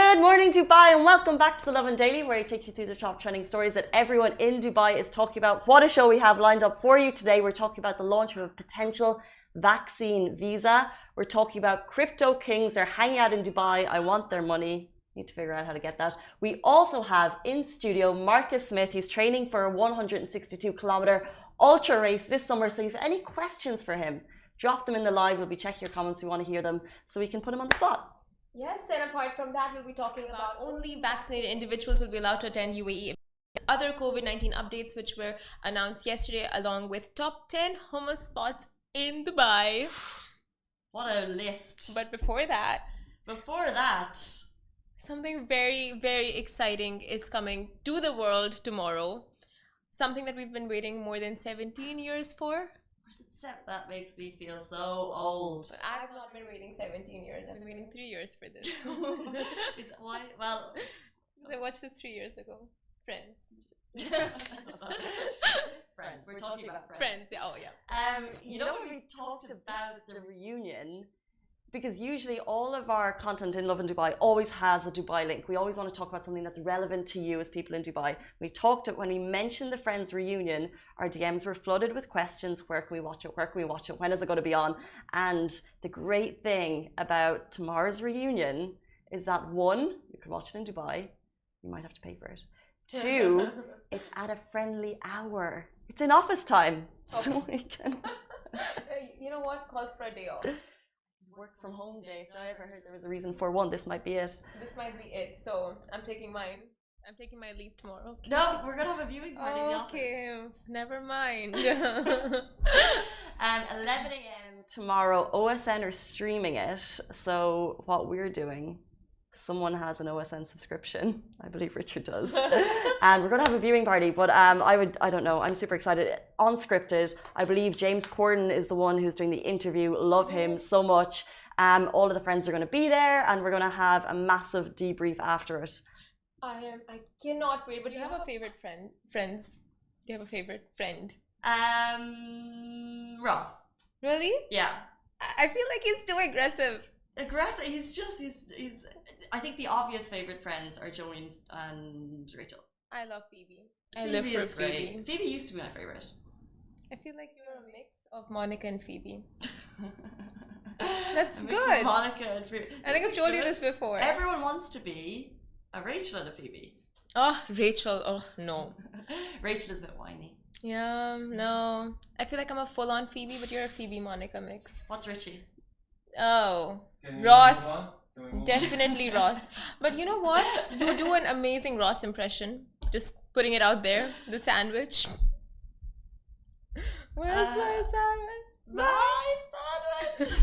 Good morning, Dubai, and welcome back to the Lovin Daily, where I take you through the top trending stories that everyone in Dubai is talking about. What a show we have lined up for you today. We're talking about the launch of a potential vaccine visa. We're talking about crypto kings. They're hanging out in Dubai. I want their money. Need to figure out how to get that. We also have in studio Marcus Smith. He's training for a 162-kilometer ultra race this summer. So if you have any questions for him, drop them in the live. We'll be checking your comments. We want to hear them so we can put him on the spot. Yes, and apart from that, we'll be talking about only vaccinated individuals will be allowed to attend UAE. Other COVID-19 updates which were announced yesterday, along with top 10 hummus spots in Dubai. What a list. But before that, something very, very exciting is coming to the world tomorrow. Something that we've been waiting more than 17 years for. That makes me feel so old. But I've not been waiting 17 years. I've been waiting 3 years for this. Why? Well, I watched this 3 years ago. Friends. Friends. We're talking about friends. Friends. Yeah. Oh, yeah. You know, when we talked about the reunion, because usually all of our content in Lovin Dubai always has a Dubai link. We always want to talk about something that's relevant to you as people in Dubai. When we mentioned the Friends reunion, our DMs were flooded with questions. Where can we watch it? Where can we watch it? When is it going to be on? And the great thing about tomorrow's reunion is that one, you can watch it in Dubai. You might have to pay for it. Two, it's at a friendly hour. It's in office time. Okay. So we can... You know what? Calls for a day off. Work from home day. If I ever heard there was a reason for one, this might be it. This might be it. So I'm taking my leave tomorrow. No, we're gonna have a viewing party in the office. Okay, never mind. 11 a.m. tomorrow, OSN are streaming it. So what we're doing, someone has an OSN subscription. I believe Richard does. And we're gonna have a viewing party. But I don't know. I'm super excited. Unscripted. I believe James Corden is the one who's doing the interview. Love him so much. All of the friends are gonna be there, and we're gonna have a massive debrief after it. I cannot wait. But do you have a favorite friend? Friends? Do you have a favorite friend? Ross. Really? Yeah. I feel like he's too aggressive. He's I think the obvious favorite friends are Joey and Rachel. I love Phoebe. I live for Phoebe. Phoebe used to be my favorite. I feel like you're a mix of Monica and Phoebe. That's a mix good. Of Monica and Phoebe. I think I've told you this before. Everyone wants to be a Rachel and a Phoebe. Oh, Rachel. Oh, no. Rachel is a bit whiny. Yeah, no. I feel like I'm a full-on Phoebe, but you're a Phoebe-Monica mix. What's Richie? Oh, Ross. Definitely Ross. But you know what? You do an amazing Ross impression. Just putting it out there. The sandwich. Where's my sandwich? My sandwich!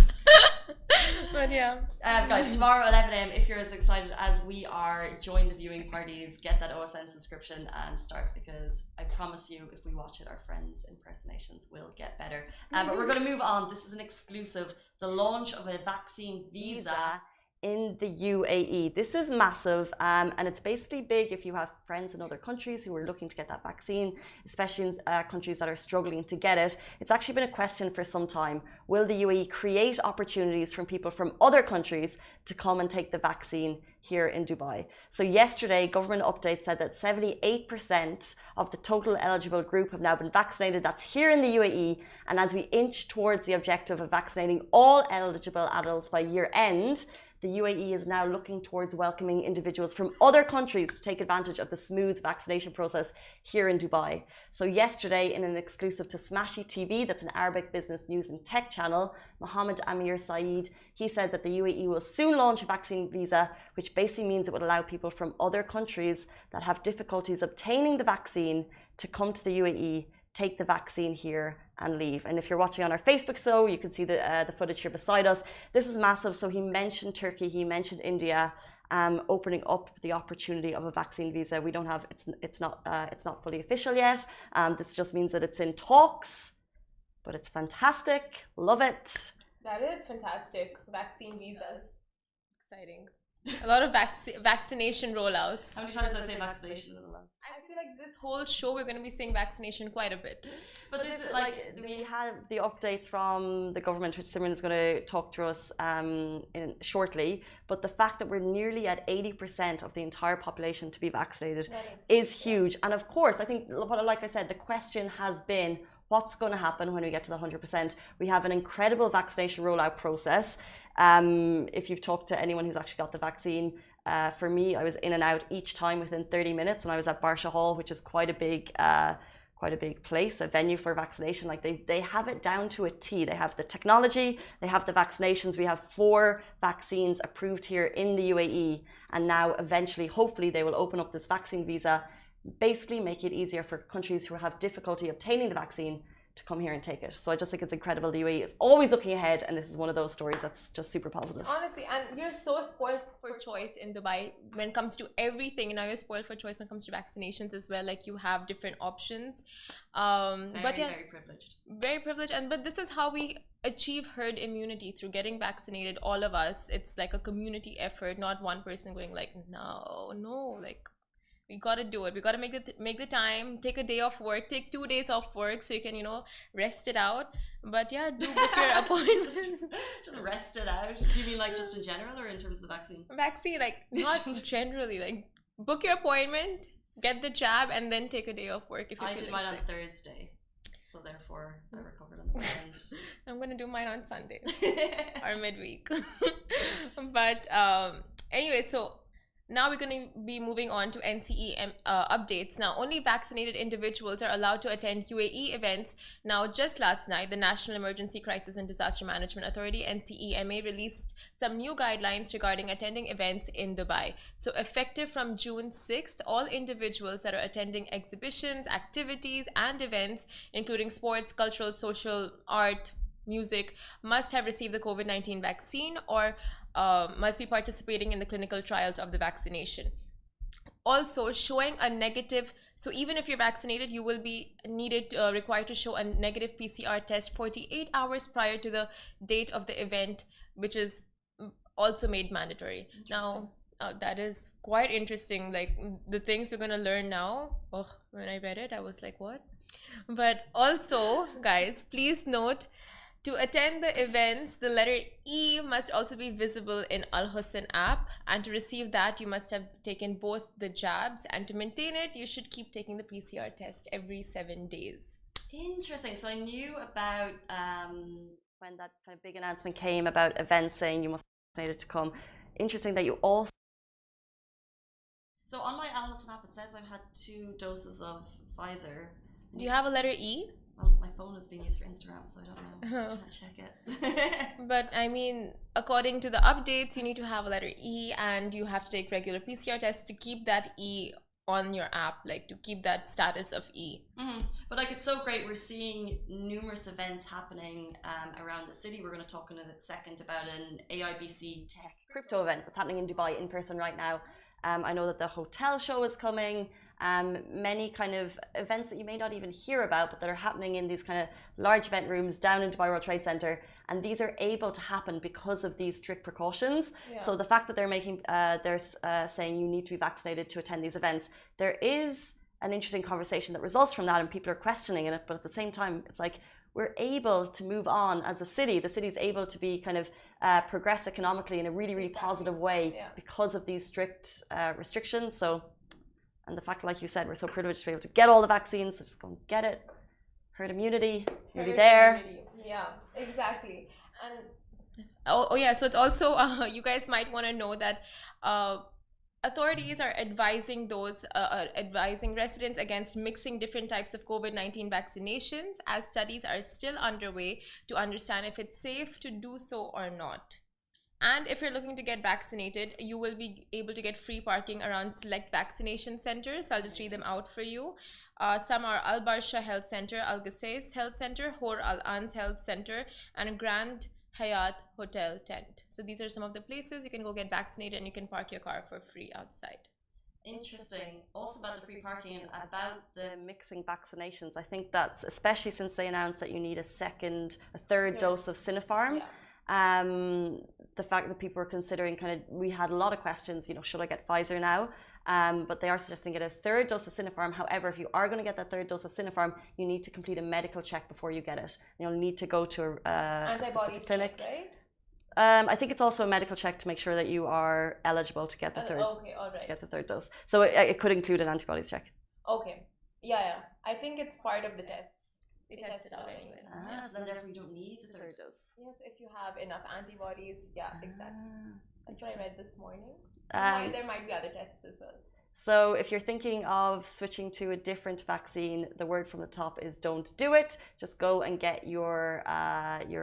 But yeah. Guys, tomorrow 11 a.m. if you're as excited as we are, join the viewing parties, get that OSN subscription and start, because I promise you, if we watch it, our friends' impersonations will get better. But we're going to move on. This is an exclusive. The launch of a vaccine visa in the UAE. This is massive, and it's basically big if you have friends in other countries who are looking to get that vaccine, especially in countries that are struggling to get it. It's actually been a question for some time. Will the UAE create opportunities from people from other countries to come and take the vaccine here in Dubai? So yesterday, government update said that 78% of the total eligible group have now been vaccinated. That's here in the UAE. And as we inch towards the objective of vaccinating all eligible adults by year end, the UAE is now looking towards welcoming individuals from other countries to take advantage of the smooth vaccination process here in Dubai. So yesterday, in an exclusive to Smashy TV, that's an Arabic business news and tech channel, Mohammed Amir Saeed, he said that the UAE will soon launch a vaccine visa, which basically means it would allow people from other countries that have difficulties obtaining the vaccine to come to the UAE, take the vaccine here and leave. And if you're watching on our Facebook show, you can see the footage here beside us. This is massive. So he mentioned Turkey, he mentioned India, opening up the opportunity of a vaccine visa. We don't have it's not fully official yet. This just means that it's in talks, but it's fantastic. Love it. That is fantastic. Vaccine visas. Exciting. A lot of vaccination rollouts. How many times did I say vaccination in the last? I feel like this whole show we're going to be saying vaccination quite a bit. But this is like, we have the updates from the government, which Simran is going to talk to us shortly. But the fact that we're nearly at 80% of the entire population to be vaccinated is huge. And of course, I think, like I said, the question has been, what's going to happen when we get to the 100%? We have an incredible vaccination rollout process. If you've talked to anyone who's actually got the vaccine, for me, I was in and out each time within 30 minutes, and I was at Barsha Hall, which is quite a big place, a venue for vaccination. Like they have it down to a T. They have the technology, they have the vaccinations. We have 4 vaccines approved here in the UAE, and now eventually, hopefully, they will open up this vaccine visa, basically make it easier for countries who have difficulty obtaining the vaccine to come here and take it. So I just think it's incredible. The UAE is always looking ahead, and this is one of those stories that's just super positive. Honestly, and we're so spoiled for choice in Dubai when it comes to everything. Now you're spoiled for choice when it comes to vaccinations as well. Like you have different options. But yeah, very privileged. Very privileged. But this is how we achieve herd immunity, through getting vaccinated. All of us. It's like a community effort, not one person going like, no, like. We gotta do it. We gotta make the time. Take a day off work. Take 2 days off work so you can, rest it out. But yeah, do book your appointments. Just rest it out. Do you mean like just in general or in terms of the vaccine? Vaccine, like not generally. Like book your appointment, get the jab, and then take a day off work if you're feeling sick. I did mine on Thursday, so therefore I recovered on the weekend. I'm gonna do mine on Sunday or midweek. But anyway, so. Now we're going to be moving on to NCE updates. Now, only vaccinated individuals are allowed to attend UAE events. Now, just last night, the National Emergency Crisis and Disaster Management Authority, NCEMA, released some new guidelines regarding attending events in Dubai. So, effective from June 6th, all individuals that are attending exhibitions, activities, and events, including sports, cultural, social, art, music, must have received the COVID-19 vaccine or must be participating in the clinical trials of the vaccination. Also, showing a negative, so even if you're vaccinated, you will be required to show a negative PCR test 48 hours prior to the date of the event, which is also made mandatory. Now, that is quite interesting. Like the things we're going to learn now. Oh, when I read it, I was like, what? But also, guys, please note, to attend the events, the letter E must also be visible in Al Husn app, and to receive that, you must have taken both the jabs, and to maintain it, you should keep taking the PCR test every 7 days. Interesting. So I knew about when that kind of big announcement came about events saying you must be vaccinated to come. Interesting that you also. So on my Al Husn app, it says I've had 2 doses of Pfizer. Do you have a letter E? Well, my phone is being used for Instagram, so I don't know. I can't check it. But I mean, according to the updates, you need to have a letter E, and you have to take regular PCR tests to keep that E on your app, like to keep that status of E. But like, it's so great. We're seeing numerous events happening around the city. We're going to talk in a second about an AIBC tech crypto event that's happening in Dubai in person right now. I know that the hotel show is coming. Many kind of events that you may not even hear about, but that are happening in these kind of large event rooms down in Dubai World Trade Center, and these are able to happen because of these strict precautions. So the fact that they're saying you need to be vaccinated to attend these events, there is an interesting conversation that results from that, and people are questioning it. But at the same time, it's like we're able to move on as a city. The city is able to be kind of progress economically in a really, really positive way because of these strict restrictions. So. And the fact, like you said, we're so privileged to be able to get all the vaccines, so just go and get it. Herd immunity, you'll be there. Yeah, exactly. And yeah, so it's also, you guys might want to know that authorities are advising advising residents against mixing different types of COVID-19 vaccinations, as studies are still underway to understand if it's safe to do so or not. And if you're looking to get vaccinated, you will be able to get free parking around select vaccination centers. I'll just read them out for you. Some are Al Barsha Health Center, Al Ghasais Health Center, Hor Al Ans Health Center, and Grand Hyatt Hotel Tent. So these are some of the places you can go get vaccinated, and you can park your car for free outside. Interesting. Also about the free parking and about the mixing vaccinations. I think that's, especially since they announced that you need a third dose of Sinopharm. The fact that people are considering we had a lot of questions, should I get Pfizer now? But they are suggesting get a third dose of Sinopharm. However, if you are going to get that third dose of Sinopharm, you need to complete a medical check before you get it. You'll need to go to a specific clinic. Check, right? I think it's also a medical check to make sure that you are eligible to get the third to get the third dose. So it could include an antibodies check. Okay. Yeah. I think it's part of the tests. They test it out anyway. Yes, then therefore you don't need the third dose. Yes, if you have enough antibodies. Yeah, exactly. That's what I read this morning. There might be other tests as well. So if you're thinking of switching to a different vaccine, the word from the top is don't do it. Just go and get your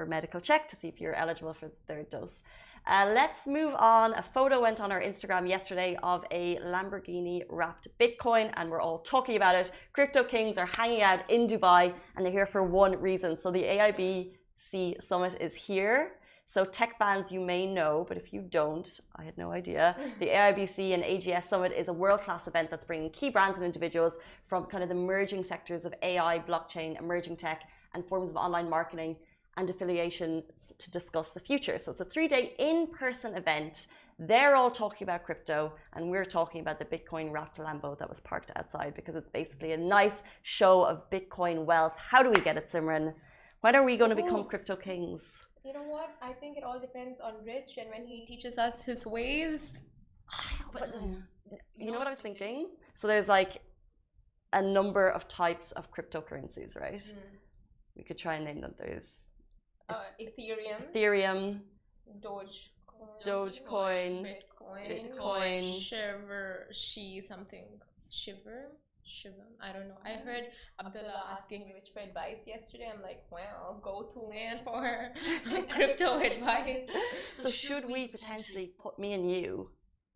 medical check to see if you're eligible for the third dose. Let's move on. A photo went on our Instagram yesterday of a Lamborghini wrapped Bitcoin, and we're all talking about it. Crypto kings are hanging out in Dubai, and they're here for one reason. So the AIBC summit is here. So tech fans, you may know, but if you don't, I had no idea. The AIBC and AGS Summit is a world-class event that's bringing key brands and individuals from the emerging sectors of AI, blockchain, emerging tech, and forms of online marketing and affiliation to discuss the future. So it's a 3-day in-person event. They're all talking about crypto, and we're talking about the Bitcoin wrapped Lambo that was parked outside, because it's basically a nice show of Bitcoin wealth. How do we get it, Simran? When are we going to become crypto kings? You know what? I think it all depends on Rich, and when he teaches us his ways. But you know what I was thinking? So there's a number of types of cryptocurrencies, right? We could try and name them. There's Ethereum, Dogecoin, Bitcoin, Shiver. I don't know. I heard Abdullah asking Rich for advice yesterday. I'm like, well, go-to man for crypto advice. So should we potentially put me and you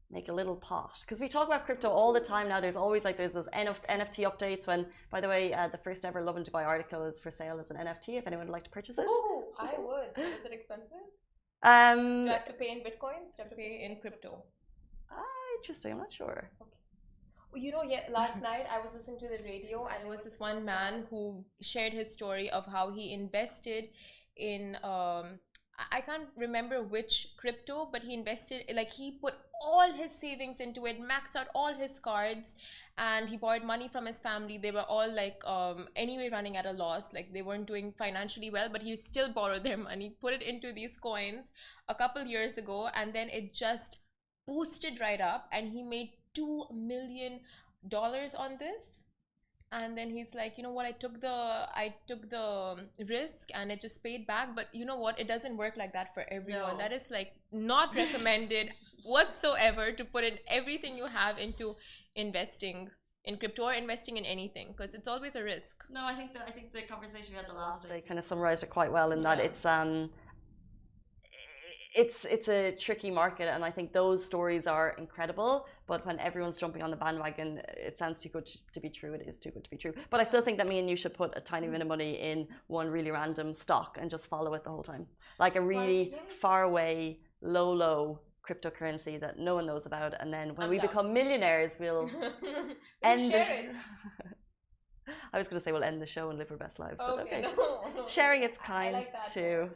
make a little pot? Because we talk about crypto all the time now. There's always there's those NFT updates. When, by the way, the first ever Lovin Dubai article is for sale as an NFT. If anyone would like to purchase it. Oh, I would. Is it expensive? Do I have to pay in Bitcoins? Do I have to pay in crypto? Interesting. I'm not sure. Okay. You know, last night I was listening to the radio, and there was this one man who shared his story of how he invested in I can't remember which crypto, but he invested, he put all his savings into it, maxed out all his cards, and he borrowed money from his family. They were all anyway running at a loss, they weren't doing financially well, but he still borrowed their money, put it into these coins a couple years ago, and then it just boosted right up, and he made $2 million on this. And then he's like, you know what, I took the risk and it just paid back. But you know what, it doesn't work like that for everyone. No. That is not recommended whatsoever, to put in everything you have into investing in crypto or investing in anything, because it's always a risk. No, I think the conversation we had the last day kind of summarized it quite well in that it's a tricky market, and I think those stories are incredible, but when everyone's jumping on the bandwagon, it sounds too good to be true. It is too good to be true. But I still think that me and you should put a tiny bit of money in one really random stock and just follow it the whole time, like a really far away low cryptocurrency that no one knows about, and then when we become millionaires, we'll end it. I was going to say we'll end the show and live our best lives, but okay. No. Sharing it's kind too.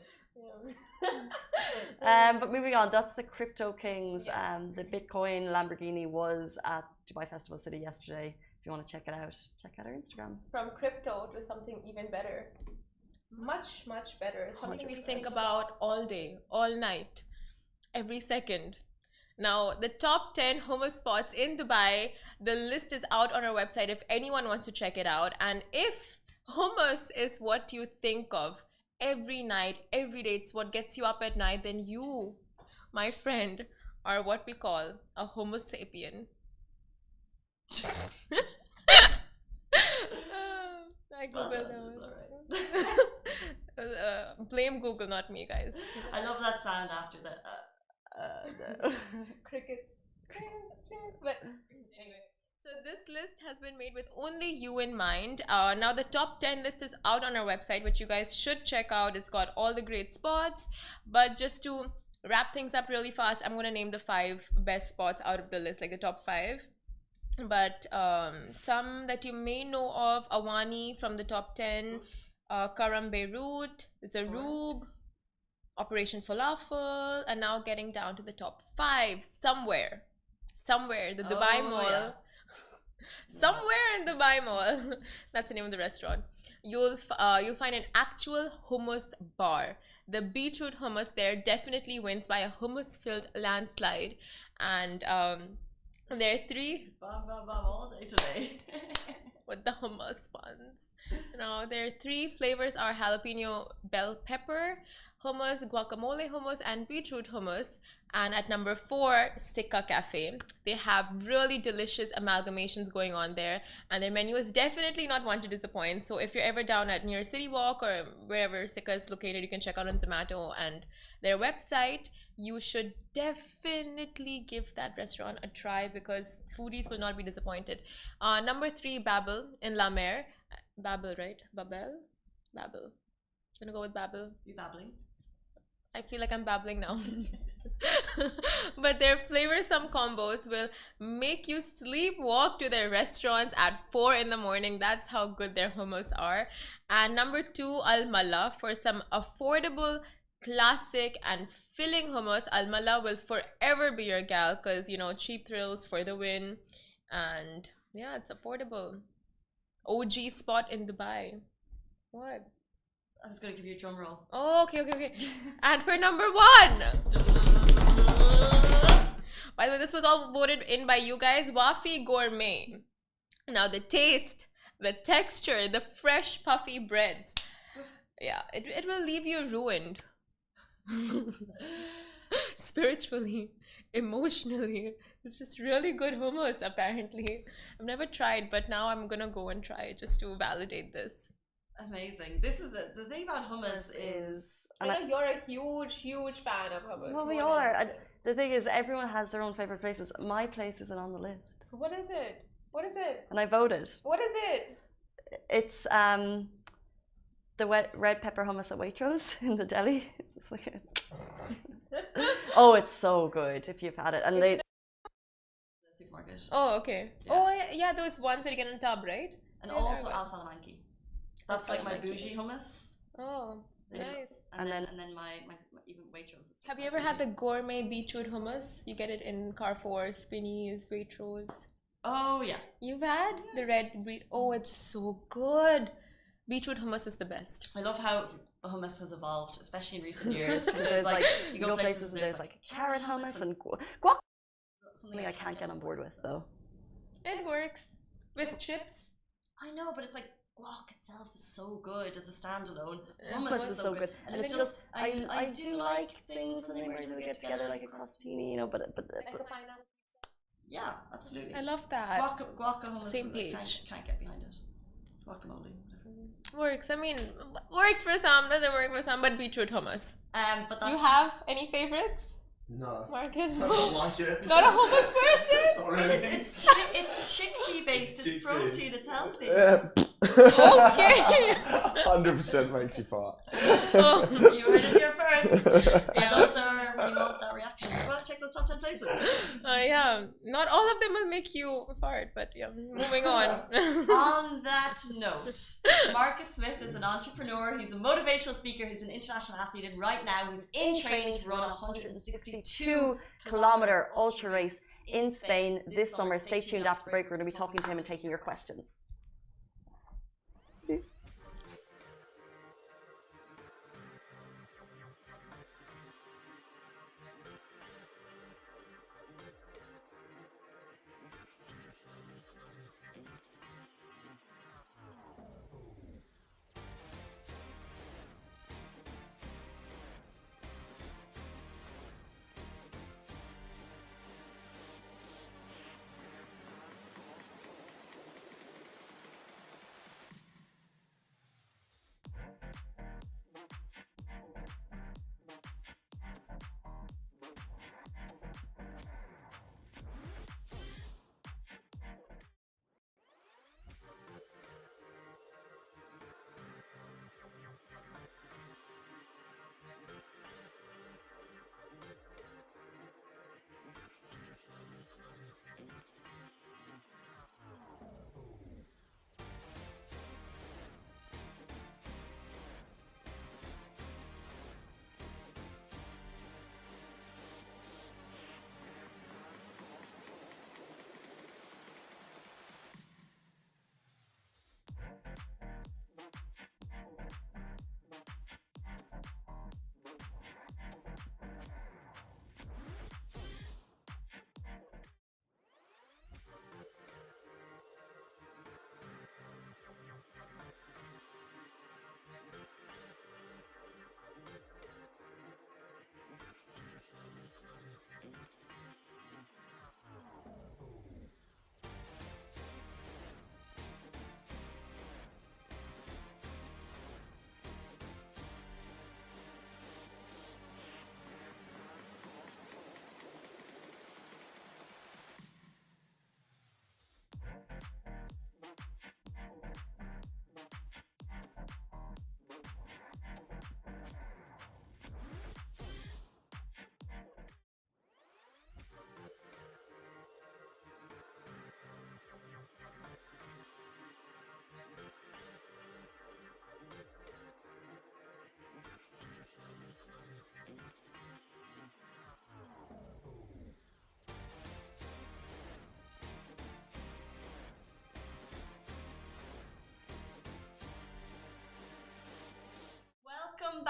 But moving on, that's the Crypto Kings. The Bitcoin Lamborghini was at Dubai Festival City yesterday. If you want to check it out, check out our Instagram. From crypto to something even better. Much better. Something we think about all day, all night, every second. Now, the top 10 hummus spots in Dubai, the list is out on our website if anyone wants to check it out. And if hummus is what you think of every night, every day, it's what gets you up at night, then you, my friend, are what we call a homo sapien. I googled that one. Blame Google, not me, guys. I love that sound after that. Crickets. But anyway. So this list has been made with only you in mind. Now the top 10 list is out on our website, which you guys should check out. It's got all the great spots. But just to wrap things up really fast, I'm going to name the 5 best spots out of the list, the top 5. But some that you may know of: Awani from the top 10, Karam Beirut, Zarub, Operation Falafel, and now getting down to the top 5 somewhere the Dubai Mall. Yeah. Somewhere in Dubai Mall, that's the name of the restaurant. You'll find an actual hummus bar. The beetroot hummus there definitely wins by a hummus-filled landslide, and there are 3 Bam, bam, bam, all day today. with the hummus buns. There are 3 flavors: are jalapeno bell pepper hummus, guacamole hummus, and beetroot hummus. And at number 4, Sikka Cafe. They have really delicious amalgamations going on there, and their menu is definitely not one to disappoint. So if you're ever down at near City Walk or wherever Sikka is located, you can check out on Zomato and their website. You should definitely give that restaurant a try because foodies will not be disappointed. Number 3, Babel in La Mer. Babel, right? Babel. Gonna go with Babel. You babbling? I feel like I'm babbling now. But their flavorsome combos will make you sleepwalk to their restaurants at 4 in the morning. That's how good their hummus are. And number 2, Al Mala. For some affordable, classic and filling hummus, Al Mala will forever be your gal because, cheap thrills for the win. And yeah, it's affordable. OG spot in Dubai. What? I was going to give you a drum roll. Oh, okay. And for number 1, by the way, this was all voted in by you guys. Wafi Gourmet. Now the taste, the texture, the fresh puffy breads. Yeah, it will leave you ruined. Spiritually, emotionally. It's just really good hummus, apparently. I've never tried, but now I'm gonna go and try it just to validate this. Amazing. This is the thing about hummus is. I know you're a huge fan of hummus. Well, we all are. The thing is, everyone has their own favorite places. My place isn't on the list. What is it? And I voted. What is it? It's the red pepper hummus at Waitrose in the deli. It's like oh, it's so good if you've had it. And they supermarket. Oh, okay. Yeah. Oh, yeah, those ones that you get in a tub, right? And also Al Falamanki. That's like my bougie hummus. Oh, nice. And then my even Waitrose is. Have you ever had the gourmet beetroot hummus? You get it in Carrefour, Spinneys, Waitrose. Oh yeah. You've had the red beet. Oh, it's so good. Beetroot hummus is the best. I love how hummus has evolved, especially in recent years. There's like you go places and there's like carrot hummus and guac. Something I can't get on board with though. It works with chips. I know, but it's like guac itself is so good as a standalone. Hummus is so good, and it's just I do like things when they merge and they get together like a crostini, but yeah, absolutely. I love that. Guac hummus. Same page. Can't get behind it. Guacamole. Works. I mean, works for some, doesn't work for some, but beetroot hummus. But do you have any favorites? No. Marcus? I don't like it. Not a hummus person? Not really. It's chickpea based, it's protein, it's healthy. Okay. 100% makes you fart. Oh. You heard it here first. Yeah, those are when you want that reaction. Well, check those top 10 places. Yeah, not all of them will make you fart, but yeah, moving on. On that note, Marcus Smith is an entrepreneur, he's a motivational speaker, he's an international athlete, and right now he's in training to run a 162-kilometer ultra race in Spain this summer. Stay tuned after the break, we're going to be talking to him and taking your questions.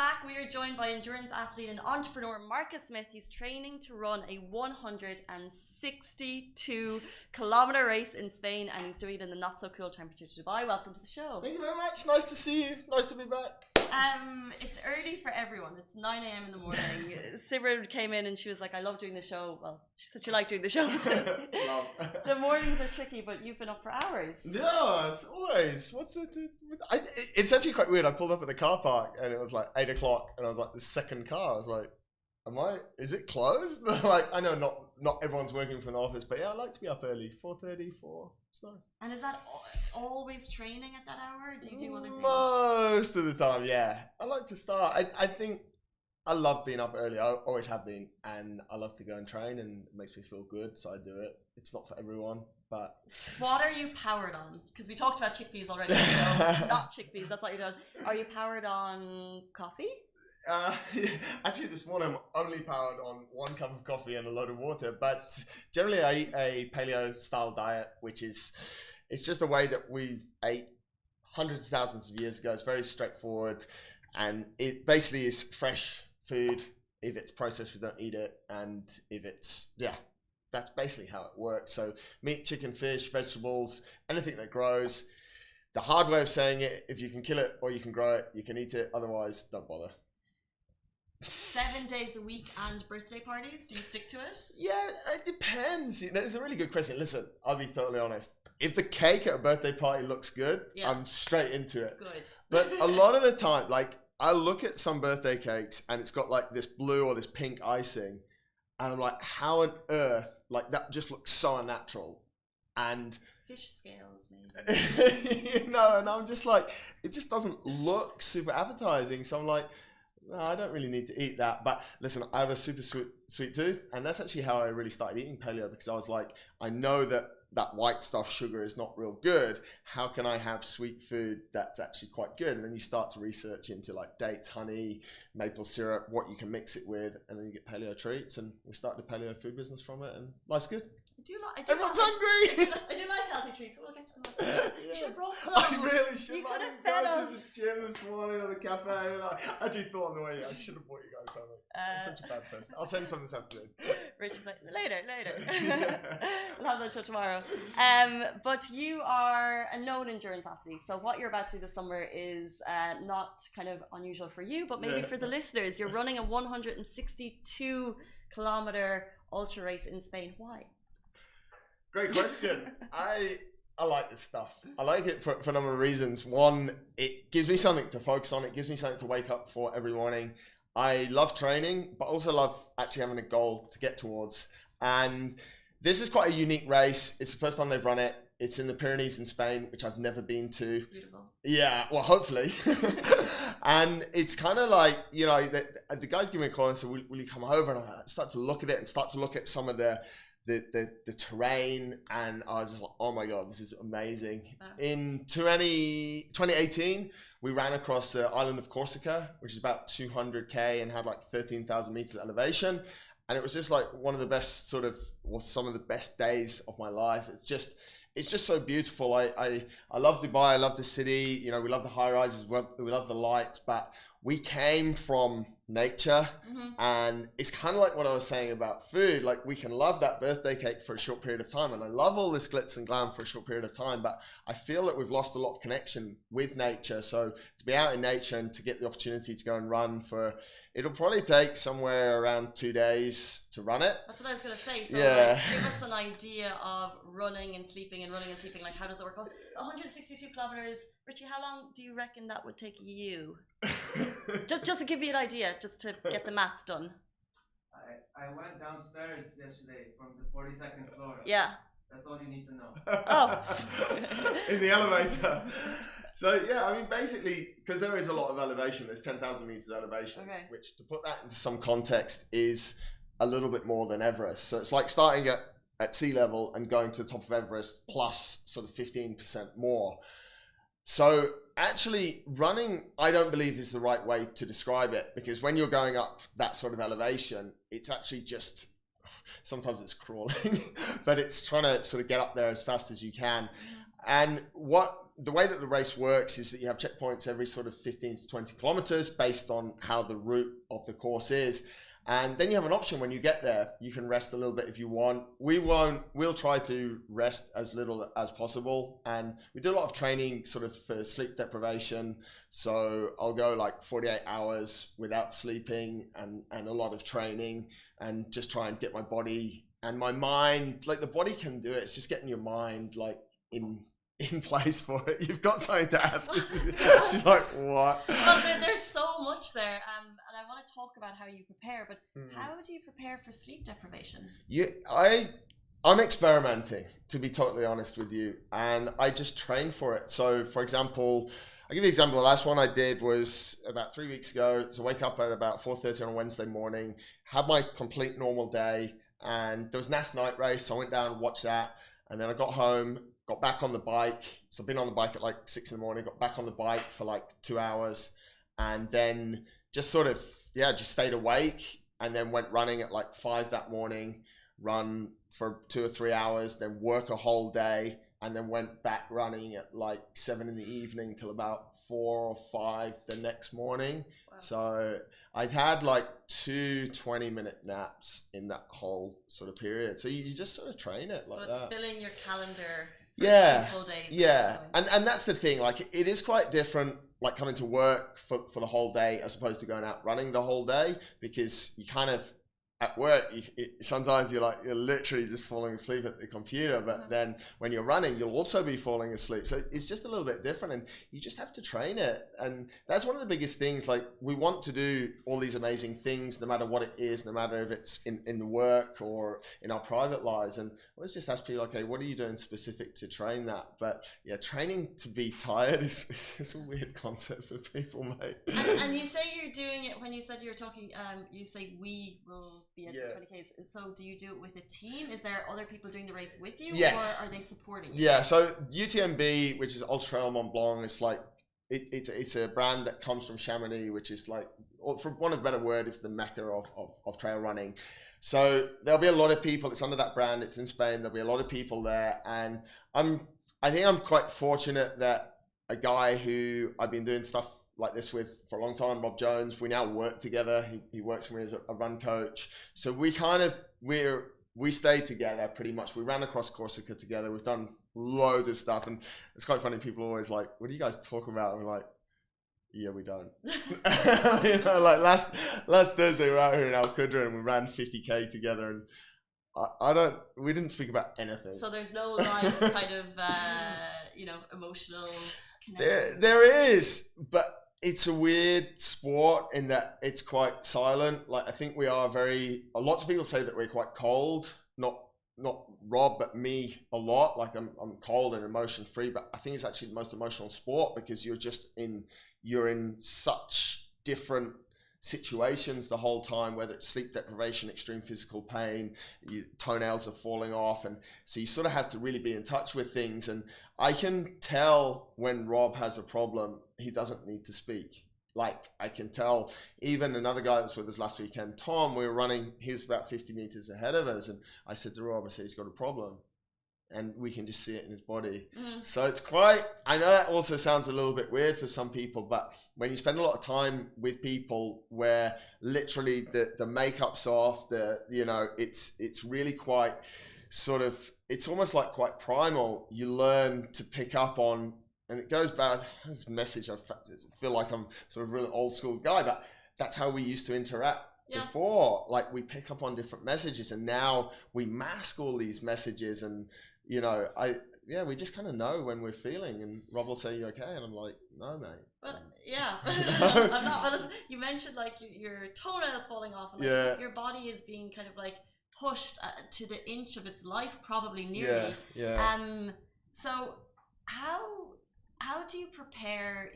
back. We are joined by endurance athlete and entrepreneur Marcus Smith. He's training to run a 162-kilometer race in Spain, and he's doing it in the not so cool temperature to Dubai. Welcome to the show. Thank you very much. Nice to see you. Nice to be back. It's early for everyone. It's 9 a.m. in the morning. Sibrid came in and she was like, I love doing the show. Well, she said you like doing the show. The mornings are tricky, but you've been up for hours. Yeah, as always. What's it? It's actually quite weird. I pulled up at the car park and it was like 8 o'clock and I was like, the second car. I was like, is it closed? Like, I know not everyone's working from an office, but yeah, I like to be up early. 4:30, 4. It's nice. And is that always training at that hour? Or do you do other things? Most of the time, yeah. I like to start. I think I love being up early. I always have been, and I love to go and train, and it makes me feel good, so I do it. It's not for everyone, but... What are you powered on? Because we talked about chickpeas already. So it's not chickpeas, that's what you're doing. Are you powered on coffee? Actually, this morning I'm only powered on 1 cup of coffee and a load of water, but generally I eat a paleo style diet, which is, it's just a way that we ate hundreds of thousands of years ago. It's very straightforward, and it basically is fresh food. If it's processed, we don't eat it, and if it's, that's basically how it works. So meat, chicken, fish, vegetables, anything that grows. The hard way of saying it, if you can kill it or you can grow it, you can eat it, otherwise don't bother. 7 days a week and birthday parties? Do you stick to it? Yeah, it depends. It's a really good question. Listen, I'll be totally honest. If the cake at a birthday party looks good, I'm straight into it. Good. But a lot of the time, like, I look at some birthday cakes and it's got like this blue or this pink icing, and I'm like, how on earth? Like, that just looks so unnatural. And fish scales, maybe. and I'm just like, it just doesn't look super appetizing. So I'm like, no, I don't really need to eat that. But listen, I have a super sweet tooth, and that's actually how I really started eating paleo, because I was like, I know that white stuff, sugar, is not real good. How can I have sweet food that's actually quite good? And then you start to research into like dates, honey, maple syrup, what you can mix it with, and then you get paleo treats. And we started the paleo food business from it, and life's good. Everyone's hungry. I do like healthy treats. We'll get to them. You should have brought some. I really should. You I could have didn't fed go us. to the gym this morning or the cafe. And I actually thought on the way, I should have brought you guys something. I'm such a bad person. I'll send some this afternoon. Rich is like, later. We'll have that show tomorrow. But you are a known endurance athlete. So what you're about to do this summer is not kind of unusual for you, but maybe for the listeners. You're running a 162-kilometer ultra race in Spain. Why? Great question. I like this stuff. I like it for a number of reasons. One, it gives me something to focus on. It gives me something to wake up for every morning. I love training, but also love actually having a goal to get towards. And this is quite a unique race. It's the first time they've run it. It's in the Pyrenees in Spain, which I've never been to. Beautiful. Yeah, well, hopefully. And it's kind of like, the guys give me a call and said, will you come over? And I start to look at it and start to look at some of the terrain, and I was just like, oh my god, this is amazing. In 2018 we ran across the island of Corsica, which is about 200k and had like 13,000 meters elevation, and it was just like one of the best some of the best days of my life. It's just so beautiful. I love Dubai. I love the city. We love the high rises, we love the lights, but we came from nature, and it's kind of like what I was saying about food. Like, we can love that birthday cake for a short period of time, and I love all this glitz and glam for a short period of time, but I feel that we've lost a lot of connection with nature. So to be out in nature and to get the opportunity to go and run it'll probably take somewhere around 2 days to run it. That's what I was going to say. So give us an idea of running and sleeping. Like, how does it work? 162 kilometers. Richie, how long do you reckon that would take you? just to give me an idea, just to get the maths done. I went downstairs yesterday from the 42nd floor. Yeah. That's all you need to know. Oh. In the elevator. So yeah, I mean, basically, because there is a lot of elevation, there's 10,000 meters elevation, which, to put that into some context, is a little bit more than Everest. So it's like starting at sea level and going to the top of Everest plus sort of 15% more. So actually, running, I don't believe, is the right way to describe it, because when you're going up that sort of elevation, it's actually just, sometimes it's crawling, but it's trying to sort of get up there as fast as you can. And the way that the race works is that you have checkpoints every sort of 15 to 20 kilometers based on how the route of the course is. And then you have an option when you get there. You can rest a little bit if you want. We'll try to rest as little as possible. And we do a lot of training sort of for sleep deprivation. So I'll go like 48 hours without sleeping and a lot of training and just try and get my body and my mind, like the body can do it. It's just getting your mind like in place for it. You've got something to ask. She's like, what? Well, there's so much there, and I want to talk about how you prepare. But how do you prepare for sleep deprivation? I'm experimenting, to be totally honest with you, and I just train for it. So, for example, I'll give you an example. The last one I did was about 3 weeks ago. So, wake up at about 4:30 on a Wednesday morning, had my complete normal day, and there was NAS night race. So I went down and watched that, and then I got home. Got back on the bike. So I've been on the bike at like 6 in the morning, got back on the bike for like 2 hours and then just sort of, just stayed awake and then went running at like 5 that morning, run for 2 or 3 hours, then work a whole day and then went back running at like 7 in the evening till about 4 or 5 the next morning. Wow. So I'd had like 2 20-minute naps in that whole sort of period. So you just sort of train it like that. So it's filling your calendar. Yeah, 2 full days. Yeah, and that's the thing. Like it is quite different. Like coming to work for the whole day as opposed to going out running the whole day, because you kind of at work sometimes you're literally just falling asleep at the computer, but then when you're running you'll also be falling asleep. So it's just a little bit different, and you just have to train it. And that's one of the biggest things. Like we want to do all these amazing things no matter what it is, no matter if it's in the work or in our private lives. And let's just ask people, okay, what are you doing specific to train that? But yeah, training to be tired is a weird concept for people, mate. And you say you're doing it, when you said you were talking, you say we will be at 20Ks. So do you do it with a team? Is there other people doing the race with you? Yes. Or are they supporting you? Yeah, so UTMB, which is Ultra Trail Mont Blanc, it's like it's a brand that comes from Chamonix, which is like, or for one of a better word, is the mecca of trail running. So there'll be a lot of people. It's under that brand. It's in Spain. There'll be a lot of people there, and I think I'm quite fortunate that a guy who I've been doing stuff like this with for a long time, Rob Jones, we now work together. He works for me as a run coach. So we kind of, we stay together pretty much. We ran across Corsica together. We've done loads of stuff, and it's quite funny. People are always like, what do you guys talk about? And we're like, yeah, we don't. You know, like last Thursday we were out here in Al Qudra and we ran 50K together, and we didn't speak about anything. So there's no like kind of, emotional connection. There is, but it's a weird sport in that it's quite silent. Like I think we are lots of people say that we're quite cold, not Rob, but me a lot. Like I'm cold and emotion free, but I think it's actually the most emotional sport because you're in such different situations the whole time, whether it's sleep deprivation, extreme physical pain, your toenails are falling off, and so you sort of have to really be in touch with things. And I can tell when Rob has a problem, he doesn't need to speak. Like I can tell. Even another guy that was with us last weekend, Tom, we were running, he was about 50 meters ahead of us, and I said to Rob, I said, he's got a problem, and we can just see it in his body. So it's quite, I know that also sounds a little bit weird for some people, but when you spend a lot of time with people where literally the makeup's off, it's really quite sort of, it's almost like quite primal. You learn to pick up on, and it goes back, this message, I feel like I'm sort of a really old school guy, but that's how we used to interact. Before, like we pick up on different messages, and now we mask all these messages, and we just kind of know when we're feeling. And Rob will say, "You okay?" And I'm like, "No, mate." Well, yeah, I'm not. But you mentioned like your toenails falling off, and like, your body is being kind of like pushed to the inch of its life, probably nearly. So how do you prepare?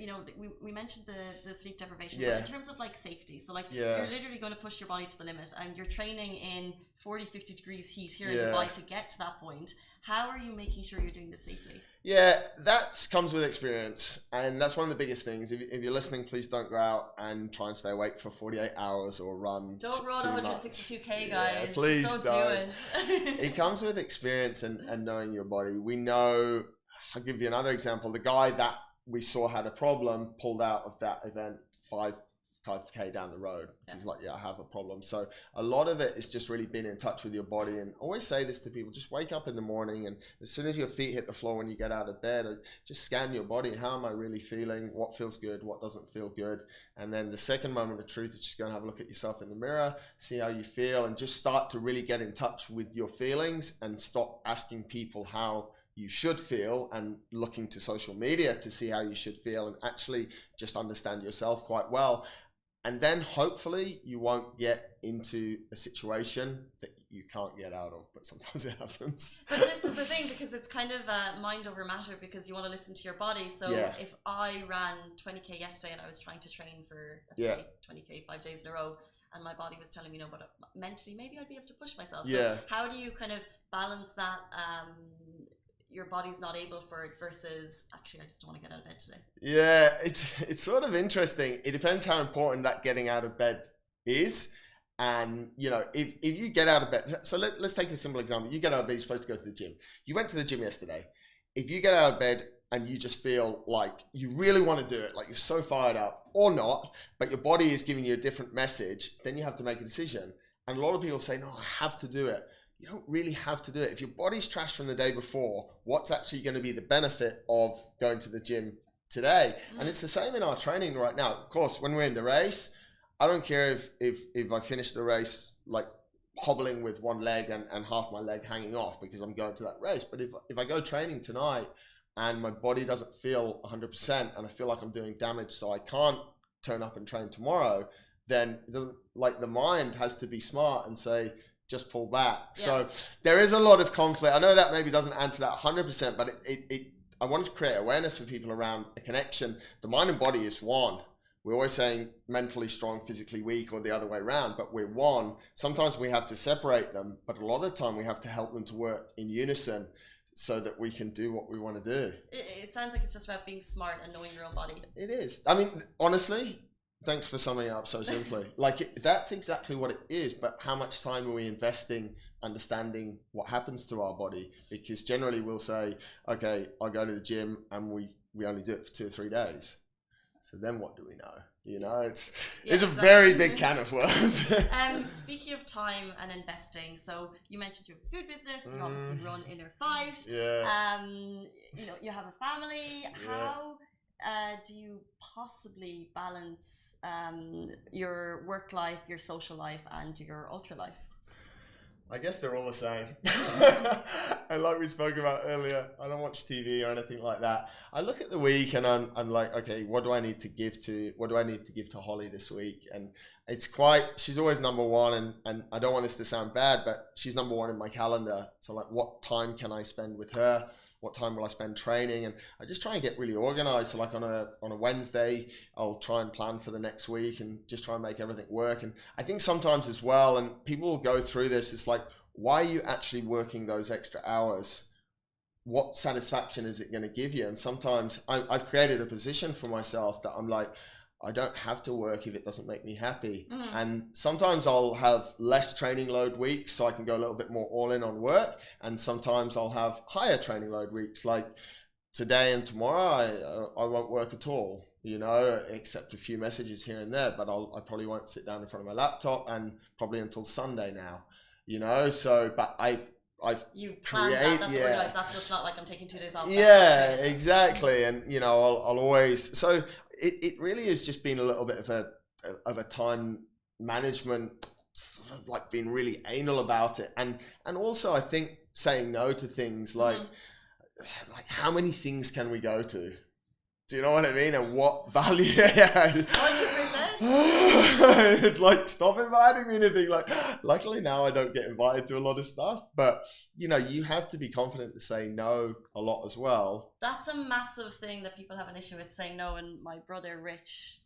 We mentioned the sleep deprivation, but in terms of like safety, so like you're literally going to push your body to the limit, and you're training in 40-50 degrees heat here in Dubai to get to that point. How are you making sure you're doing this safely? Yeah, that comes with experience, and that's one of the biggest things. If you're listening, please don't go out and try and stay awake for 48 hours or run. Don't run 162K, guys. Yeah, please don't do it. It comes with experience and knowing your body. We know I'll give you another example. The guy that we saw had a problem pulled out of that event 5K down the road. He's like, yeah, I have a problem. So a lot of it is just really being in touch with your body. And I always say this to people, just wake up in the morning, and as soon as your feet hit the floor when you get out of bed, just scan your body. How am I really feeling? What feels good? What doesn't feel good? And then the second moment of truth is just go and have a look at yourself in the mirror, see how you feel, and just start to really get in touch with your feelings and stop asking people how you should feel and looking to social media to see how you should feel, and actually just understand yourself quite well. And then hopefully you won't get into a situation that you can't get out of, but sometimes it happens. But this is the thing, because it's kind of mind over matter, because you want to listen to your body. So if I ran 20K yesterday and I was trying to train for, let's say, 20K 5 days in a row, and my body was telling me no, but mentally maybe I'd be able to push myself. So how do you kind of balance that? Your body's not able for it versus actually I just don't want to get out of bed today. Yeah, it's sort of interesting. It depends how important that getting out of bed is. And you know, if you get out of bed, so let's take a simple example. You get out of bed, you're supposed to go to the gym. You went to the gym yesterday. If you get out of bed and you just feel like you really want to do it, like you're so fired up or not, but your body is giving you a different message, then you have to make a decision. And a lot of people say, no, I have to do it. You don't really have to do it. If your body's trashed from the day before, what's actually going to be the benefit of going to the gym today? And it's the same in our training right now. Of course, when we're in the race, I don't care if I finish the race like hobbling with one leg and half my leg hanging off because I'm going to that race. But if I go training tonight and my body doesn't feel 100% and I feel like I'm doing damage, so I can't turn up and train tomorrow, then the mind has to be smart and say, just pull back. So there is a lot of conflict. I know that maybe doesn't answer that 100%, but I wanted to create awareness for people around a connection. The mind and body is one. We're always saying mentally strong, physically weak, or the other way around, but we're one. Sometimes we have to separate them, but a lot of the time we have to help them to work in unison so that we can do what we want to do. It sounds like it's just about being smart and knowing your own body. It is. I mean, honestly, thanks for summing it up so simply. That's exactly what it is, but how much time are we investing understanding what happens to our body? Because generally we'll say, okay, I'll go to the gym and we only do it for 2 or 3 days. So then what do we know? You know, it's a very big can of worms. Speaking of time and investing, so you mentioned you have a food business, you obviously run Inner Fight. You know, you have a family. How do you possibly balance your work life, your social life, and your ultra life? I guess they're all the same. And like we spoke about earlier, I don't watch TV or anything like that. I look at the week and I'm like, okay, what do I need to give to Holly this week? And she's always number one, and I don't want this to sound bad, but she's number one in my calendar. So like, what time can I spend with her? What time will I spend training? And I just try and get really organized. So like on a Wednesday, I'll try and plan for the next week and just try and make everything work. And I think sometimes as well, and people will go through this, it's like, why are you actually working those extra hours? What satisfaction is it going to give you? And sometimes I've created a position for myself that I'm like, I don't have to work if it doesn't make me happy. And sometimes I'll have less training load weeks so I can go a little bit more all in on work. And sometimes I'll have higher training load weeks, like today and tomorrow I won't work at all, you know, except a few messages here and there, but I probably won't sit down in front of my laptop, and probably until Sunday now, you know. So, but You've planned that, that's organized, that's just not like I'm taking 2 days off. Yeah, exactly. And you know, I'll always, so it really is just been a little bit of a time management, sort of like being really anal about it. And also I think saying no to things like how many things can we go to? Do you know what I mean? And what value? 100%. It's like, stop inviting me to anything. Like, luckily now I don't get invited to a lot of stuff, but you know, you have to be confident to say no a lot as well. That's a massive thing that people have an issue with, saying no. And my brother Rich,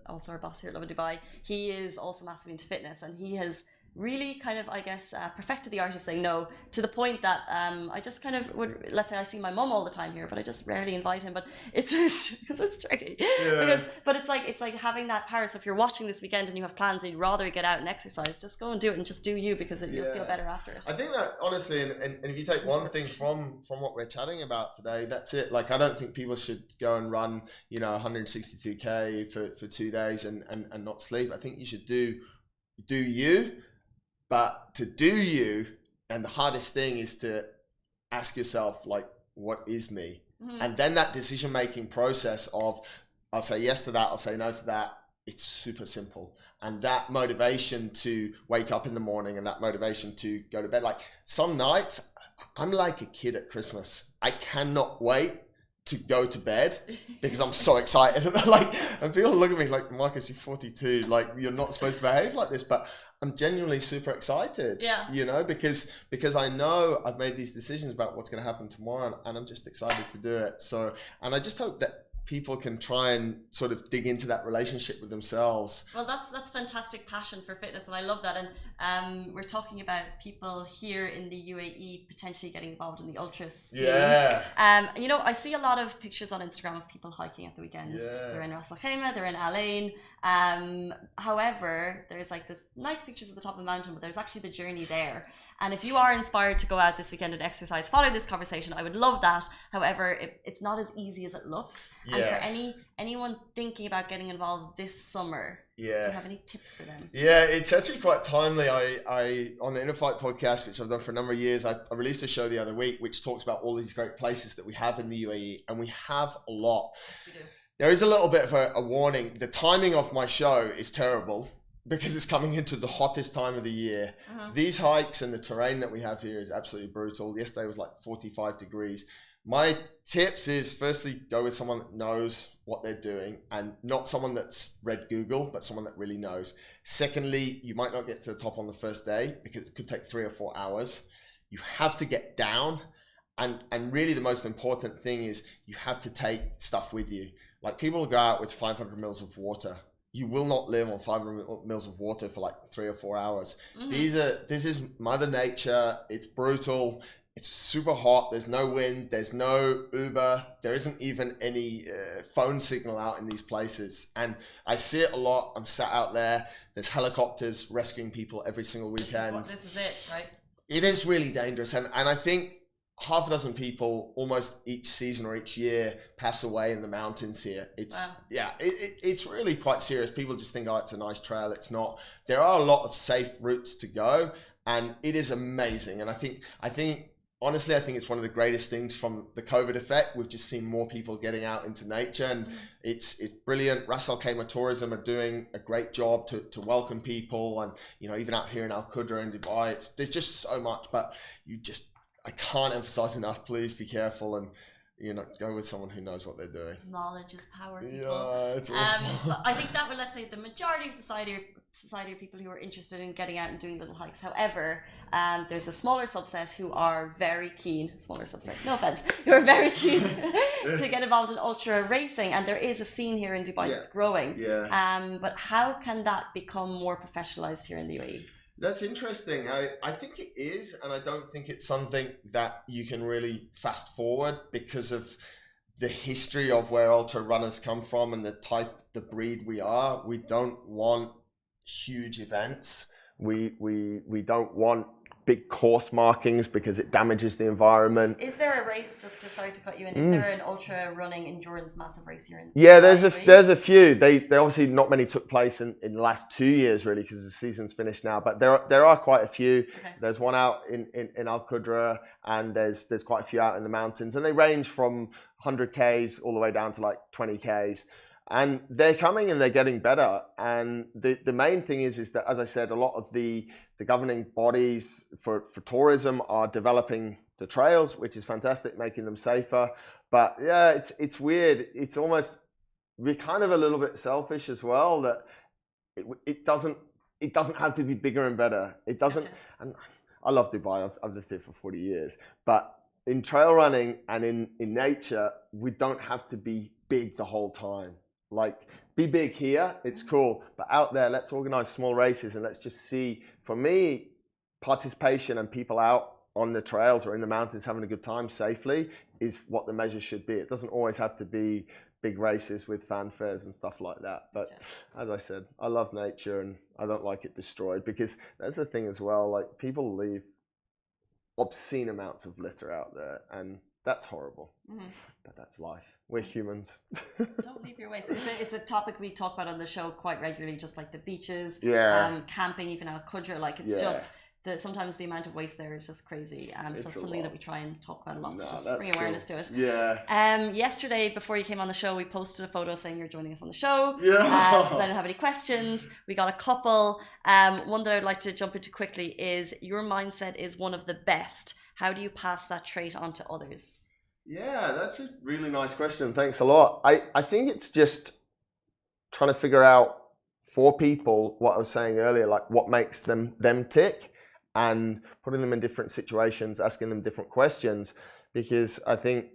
also our boss here at Lovin Dubai, he is also massively into fitness, and he has really kind of, I guess, perfected the art of saying no, to the point that I just kind of would, let's say I see my mum all the time here, but I just rarely invite him. But it's tricky. Yeah. But it's like having that power. So if you're watching this weekend and you have plans and you'd rather get out and exercise, just go and do it and just do you, because you'll feel better after it. I think that honestly, and if you take one thing from what we're chatting about today, that's it. Like, I don't think people should go and run, 162k for 2 days and not sleep. I think you should do you. But to do you, and the hardest thing is to ask yourself, like, what is me? Mm-hmm. And then that decision-making process of, I'll say yes to that, I'll say no to that, it's super simple. And that motivation to wake up in the morning and that motivation to go to bed, like some nights, I'm like a kid at Christmas. I cannot wait to go to bed because I'm so excited. And people look at me like, Marcus, you're 42, like you're not supposed to behave like this, but I'm genuinely super excited. Yeah. Because I know I've made these decisions about what's going to happen tomorrow, and I'm just excited to do it. So, and I just hope that people can try and sort of dig into that relationship with themselves. Well, that's fantastic passion for fitness, and I love that. And we're talking about people here in the UAE potentially getting involved in the ultras scene. Yeah. I see a lot of pictures on Instagram of people hiking at the weekends. Yeah. They're in Ras Al Khaimah, they're in Al Ain. However, there's like this nice pictures at the top of the mountain, but there's actually the journey there. And if you are inspired to go out this weekend and exercise, follow this conversation. I would love that. However, it's not as easy as it looks. Yeah. And for anyone thinking about getting involved this summer, do you have any tips for them? Yeah, it's actually quite timely. I on the Inner Fight podcast, which I've done for a number of years, I released a show the other week which talks about all these great places that we have in the UAE, and we have a lot. Yes, we do. There is a little bit of a warning. The timing of my show is terrible because it's coming into the hottest time of the year. Uh-huh. These hikes and the terrain that we have here is absolutely brutal. Yesterday was like 45 degrees. My tips is, firstly, go with someone that knows what they're doing, and not someone that's read Google, but someone that really knows. Secondly, you might not get to the top on the first day because it could take 3 or 4 hours. You have to get down. And really the most important thing is you have to take stuff with you. Like, people go out with 500 mils of water. You will not live on 500 mils of water for like 3 or 4 hours. Mm-hmm. This is Mother Nature. It's brutal. It's super hot. There's no wind. There's no Uber. There isn't even any phone signal out in these places. And I see it a lot. I'm sat out there. There's helicopters rescuing people every single weekend. This is it, right? It is really dangerous. And I think half a dozen people almost each season or each year pass away in the mountains here. It's really quite serious. People just think, oh, it's a nice trail. It's not. There are a lot of safe routes to go, and it is amazing. And I think honestly, I think it's one of the greatest things from the COVID effect. We've just seen more people getting out into nature, and it's brilliant. Ras Al Khaimah Tourism are doing a great job to welcome people, and even out here in Al Qudra and Dubai, there's just so much. But I can't emphasize enough, please be careful and go with someone who knows what they're doing. Knowledge is power, people. Yeah, it's awful. I think that would, let's say, the majority of society of people who are interested in getting out and doing little hikes. However, there's a smaller subset who are very keen, no offense, who are very keen to get involved in ultra racing, and there is a scene here in Dubai that's growing. Yeah. But how can that become more professionalized here in the UAE? That's interesting. I think it is, and I don't think it's something that you can really fast forward because of the history of where ultra runners come from and the breed we are. We don't want huge events. We don't want big course markings because it damages the environment. Is there a race, just to, sorry to cut you in, is there an ultra running endurance massive race here in there's a few. They obviously, not many took place in the last 2 years really, because the season's finished now, but there are quite a few. Okay. There's one out in Al Qudra, and there's quite a few out in the mountains, and they range from 100Ks all the way down to like 20Ks. And they're coming and they're getting better. And the main thing is that, as I said, a lot of the governing bodies for tourism are developing the trails, which is fantastic, making them safer. But yeah, it's weird. It's almost, we're kind of a little bit selfish as well, that it doesn't have to be bigger and better. It doesn't. And I love Dubai. I've lived here for 40 years. But in trail running and in nature, we don't have to be big the whole time. Like, be big here, it's cool, but out there, let's organize small races and let's just see. For me, participation and people out on the trails or in the mountains having a good time safely is what the measure should be. It doesn't always have to be big races with fanfares and stuff like that. But as I said, I love nature and I don't like it destroyed, because that's the thing as well. Like, people leave obscene amounts of litter out there, and that's horrible. But that's life. We're humans. Don't leave your waste. It's a topic we talk about on the show quite regularly, just like the beaches, camping, even Al Qudra. Like, it's just sometimes the amount of waste there is just crazy. So it's something that we try and talk about a lot to just bring awareness to it. Yesterday, before you came on the show, we posted a photo saying you're joining us on the show. Because I don't have any questions. We got a couple. One that I'd like to jump into quickly is, your mindset is one of the best. How do you pass that trait on to others? Yeah, that's a really nice question. Thanks a lot. I think it's just trying to figure out for people what I was saying earlier, like what makes them tick, and putting them in different situations, asking them different questions, because I think,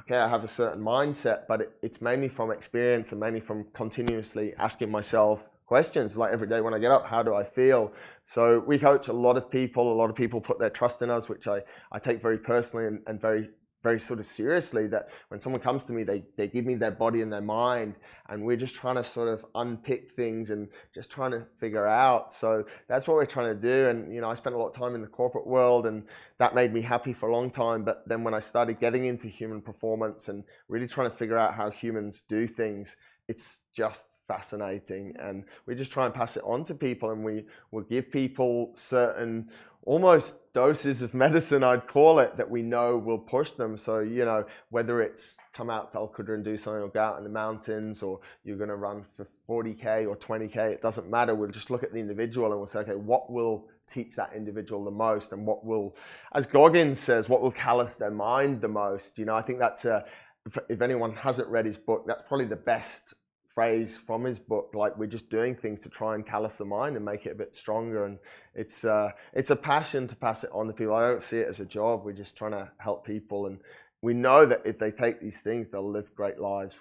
okay, I have a certain mindset, but it's mainly from experience and mainly from continuously asking myself questions. Like, every day when I get up, how do I feel? So we coach a lot of people put their trust in us, which I take very personally and very sort of seriously, that when someone comes to me, they give me their body and their mind, and we're just trying to sort of unpick things and just trying to figure out. So that's what we're trying to do. And, you know, I spent a lot of time in the corporate world, and that made me happy for a long time. But then when I started getting into human performance and really trying to figure out how humans do things, it's just fascinating. And we just try and pass it on to people, and we will give people certain almost doses of medicine, I'd call it, that we know will push them. So, you know, whether it's come out to Al Qudra and do something, or go out in the mountains, or you're going to run for 40K or 20K, it doesn't matter. We'll just look at the individual and we'll say, okay, what will teach that individual the most? And what will, as Goggins says, what will callous their mind the most? You know, I think that's if anyone hasn't read his book, that's probably the best phrase from his book. Like, we're just doing things to try and callous the mind and make it a bit stronger. And it's a passion to pass it on to people. I don't see it as a job. We're just trying to help people, and we know that if they take these things, they'll live great lives,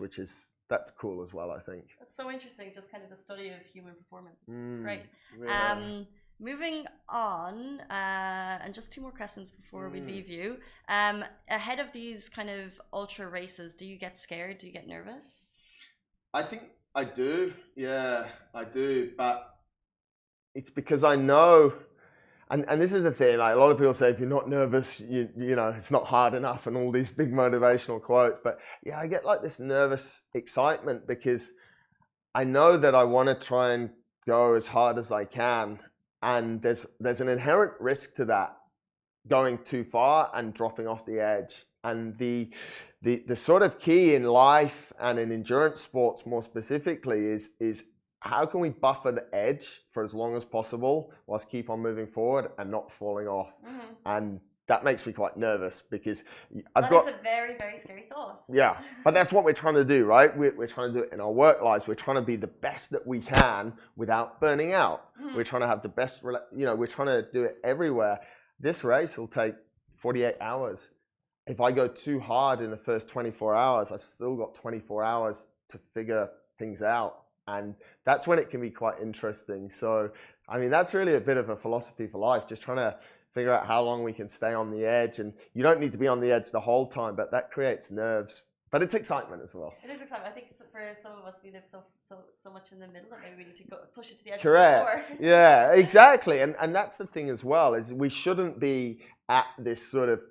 that's cool as well, I think. That's so interesting, just kind of the study of human performance. It's great. Really. Moving on, and just two more questions before we leave you. Ahead of these kind of ultra races, do you get scared? Do you get nervous? I think I do. Yeah, I do. But it's because I know, and this is the thing, like, a lot of people say, if you're not nervous, you know, it's not hard enough, and all these big motivational quotes. But yeah, I get like this nervous excitement because I know that I want to try and go as hard as I can. And there's an inherent risk to that, going too far and dropping off the edge. And the sort of key in life and in endurance sports more specifically is how can we buffer the edge for as long as possible whilst keep on moving forward and not falling off. And that makes me quite nervous, because That is a very, very scary thought. Yeah, but that's what we're trying to do, right? We're trying to do it in our work lives. We're trying to be the best that we can without burning out. We're trying to have the best, you know, we're trying to do it everywhere. This race will take 48 hours. If I go too hard in the first 24 hours, I've still got 24 hours to figure things out. And that's when it can be quite interesting. So, I mean, that's really a bit of a philosophy for life, just trying to figure out how long we can stay on the edge. And you don't need to be on the edge the whole time, but that creates nerves. But it's excitement as well. It is excitement. I think for some of us, we live so much in the middle that maybe we need to go push it to the edge. Correct. Yeah, exactly. And that's the thing as well, is we shouldn't be at this sort of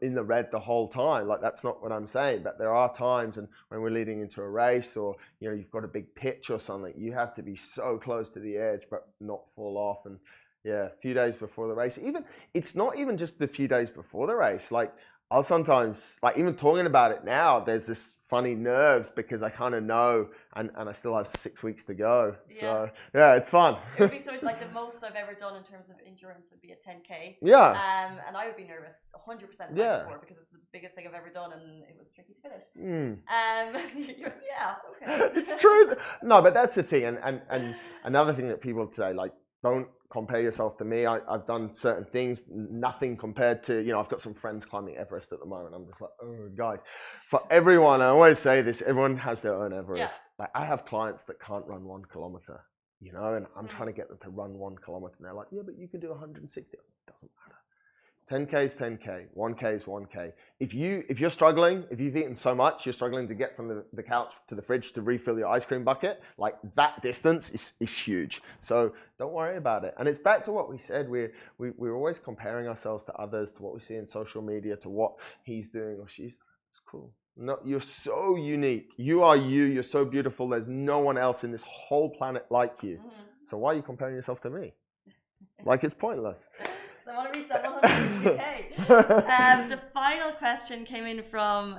in the red the whole time. Like, that's not what I'm saying. But there are times, and when we're leading into a race, or, you know, you've got a big pitch or something, you have to be so close to the edge but not fall off. And yeah, a few days before the race, it's not even just the few days before the race. Like, I'll sometimes, like, even talking about it now, there's this funny nerves because I kind of know, and I still have 6 weeks to go. Yeah. So yeah, it's fun. It would be so, like, the most I've ever done in terms of endurance would be a 10K. Yeah. And I would be nervous 100% before, because it's the biggest thing I've ever done, and it was tricky to finish. Yeah, okay. It's true. No, but that's the thing, and another thing that people say, like, don't compare yourself to me. I've done certain things, nothing compared to, I've got some friends climbing Everest at the moment. I'm just like, oh, guys. For everyone, I always say this, everyone has their own Everest. Yeah. Like, I have clients that can't run 1 kilometer, and I'm trying to get them to run 1 kilometer. And they're like, yeah, but you can do 160. It doesn't matter. 10K is 10K, 1K is 1K. If you're struggling, if you've eaten so much, you're struggling to get from the couch to the fridge to refill your ice cream bucket, like that distance is huge. So don't worry about it. And it's back to what we said. We're always comparing ourselves to others, to what we see in social media, to what he's doing or she's. It's cool. No, you're so unique. You are you. You're so beautiful. There's no one else in this whole planet like you. So why are you comparing yourself to me? Like, it's pointless. So I want to reach that 100k. The final question came in from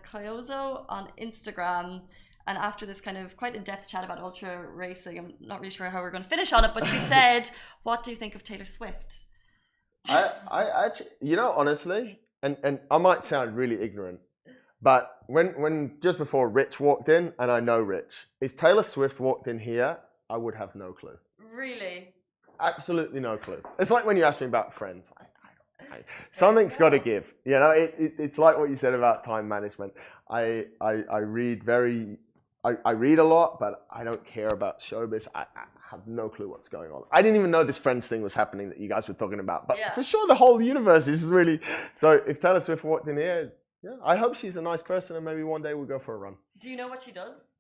Koyozo on Instagram. And after this kind of quite in-depth chat about ultra racing, I'm not really sure how we're going to finish on it, but she said, what do you think of Taylor Swift? I actually, honestly, and I might sound really ignorant, but when just before Rich walked in, and I know Rich, if Taylor Swift walked in here, I would have no clue. Really? Absolutely no clue. It's like when you ask me about Friends. Something's got to give. It's like what you said about time management. I read I read a lot, but I don't care about showbiz. I have no clue what's going on. I didn't even know this Friends thing was happening that you guys were talking about. But for sure, the whole universe is really. So if Taylor Swift walked in here, I hope she's a nice person, and maybe one day we'll go for a run. Do you know what she does?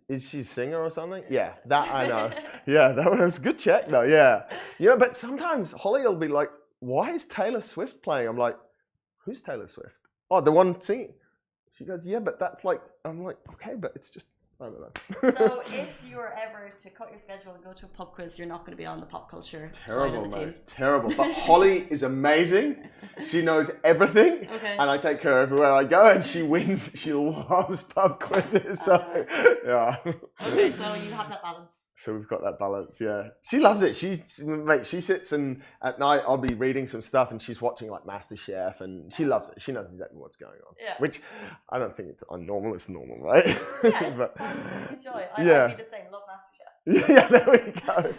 Is she a singer or something? Yeah, that I know. Yeah, that was a good check though. Yeah, but sometimes Holly will be like, "Why is Taylor Swift playing?" I'm like, "Who's Taylor Swift?" Oh, the one singing. She goes, "Yeah, but that's like." I'm like, "Okay, but it's just I don't know." So if you were ever to cut your schedule and go to a pub quiz, you're not going to be on the pop culture side of the team. Terrible. But Holly is amazing. She knows everything, and I take her everywhere I go, and she wins. She loves pub quizzes. So yeah. Okay, so you have that balance. So we've got that balance, yeah. She loves it. She sits and at night I'll be reading some stuff and she's watching like MasterChef and she loves it. She knows exactly what's going on. Yeah. Which I don't think it's unnormal. It's normal, right? Yeah, it's fun. Enjoy. I'd be the same. Love MasterChef. Yeah, there we go.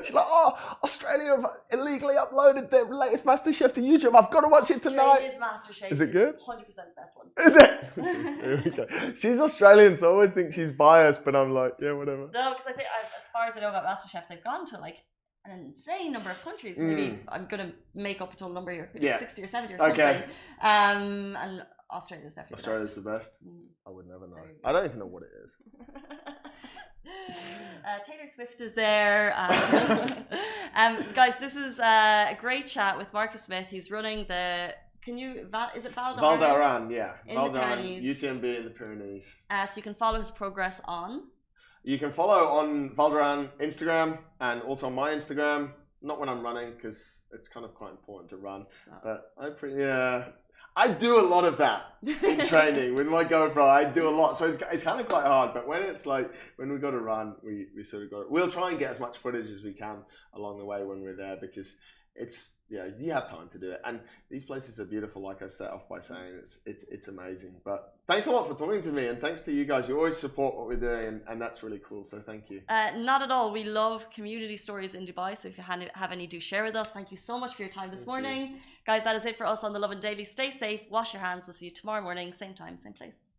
She's like, oh, Australia have illegally uploaded their latest MasterChef to YouTube. I've got to watch it tonight. Australia's MasterChef is it good? 100% the best one. Is it? There we go. She's Australian, so I always think she's biased, but I'm like, yeah, whatever. No, because I think, as far as I know about MasterChef, they've gone to like an insane number of countries. Maybe I'm going to make up a total number here, 60 or 70 or something. Okay. And Australia's definitely the best. I would never know. I don't even know what it is. Taylor Swift is there. Guys, this is a great chat with Marcus Smith. He's running is it Val d'Aran? Val d'Aran, yeah. In Val the d'Aran, Pyrenees. UTMB in the Pyrenees. So you can follow his progress on? You can follow on Val d'Aran Instagram and also my Instagram. Not when I'm running because it's kind of quite important to run. But I do a lot of that in training with my GoPro. I do a lot, so it's kind of quite hard. But when it's like when we got to run, we sort of got. We'll try and get as much footage as we can along the way when we're there because it's you have time to do it. And these places are beautiful. Like I set off by saying, it's amazing. But thanks a lot for talking to me, and thanks to you guys. You always support what we're doing, and that's really cool. So thank you. Not at all. We love community stories in Dubai. So if you have any, do share with us. Thank you so much for your time this morning. Guys, that is it for us on the Lovin Daily. Stay safe, wash your hands. We'll see you tomorrow morning, same time, same place.